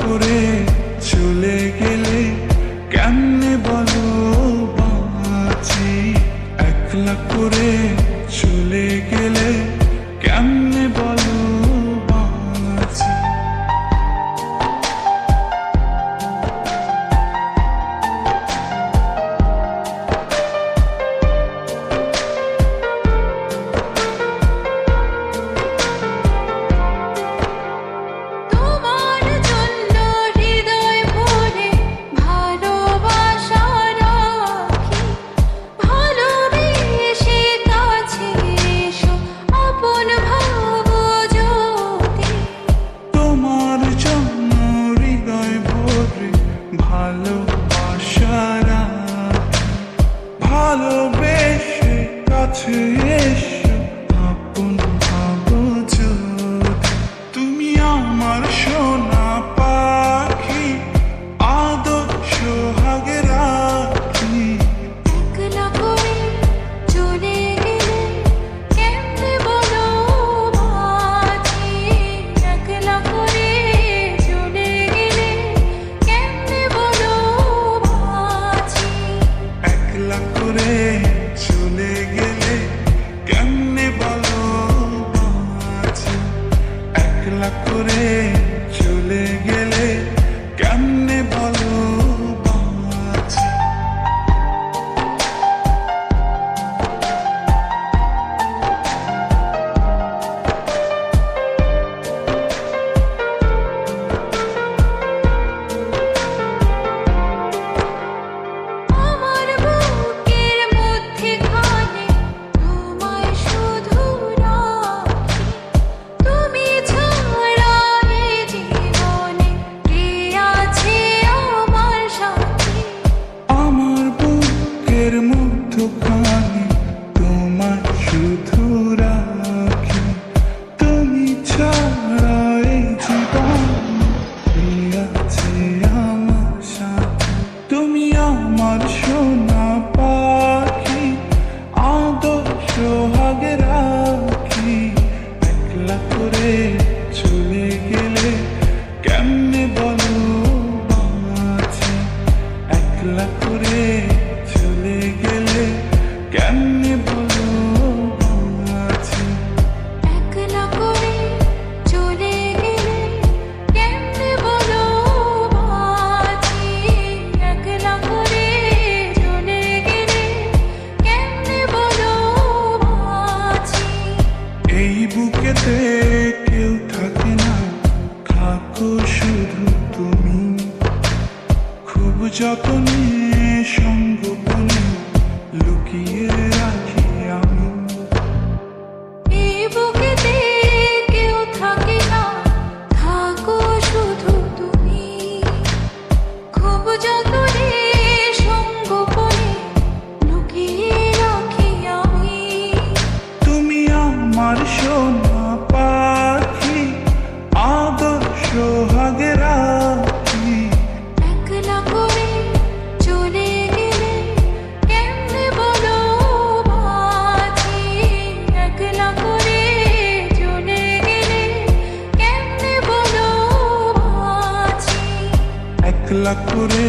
করে চলে গেলে কেমনে বলো বাঁচি, একলা করে চলে গেলে কেমনে বলো বাঁচি। ভালোবেসে কাছে এসো আপন ভাবো যদি, তুমি আমার সোনা পাখি আদর সোহাগে রাখি। একলা করে চলে গেলে কেমনে বলো বাঁচি, একলা করে চলে গেলে কেমনে বলো বাঁচি। একলা করে চলে গেলে কেমনে বলো বাঁচি, একলা করে চলে গেলে কেমনে বলো বাঁচি। আমার বুকের মধ্যে খানে তোমায় শুধু রাখি, তুমি ছাড়া এই জীবনে কে আছে আমার সাথী। আমার বুকের মধ্যখানে তোমার শুধু রাখি, তুমি ছাড়া এই জীবনে কে আছে আমার সাথে। তুমি আমার সোনা পাখি আদর সোহাগে রাখি, একলা করে চলে গেলে কেমনে বলো বাঁচি, একলা করে চলে গেলে কেমনে বলো বাঁচি। একলা করে চলে গেলে কেমনে বলো বাঁচি, একলা করে চলে গেলে কেমনে বলো বাঁচি। এই বুকেতে কেউ থাকে না, থাকো শুধু তুমি, খুব যতনে সঙ্গোপনে লুকিয়ে রাখি আমি। এই বুকেতে কেউ থাকে না, থাকো শুধু তুমি, খুব যতনে সঙ্গোপনে লুকিয়ে রাখি আমি। তুমি আমার সোনা পাখি আদর সোহাগে রাখি, একলা করে চলে গেলে কেমনে বলো বাঁচি, একলা করে চলে গেলে কেমনে বলো বাঁচি। একলা করে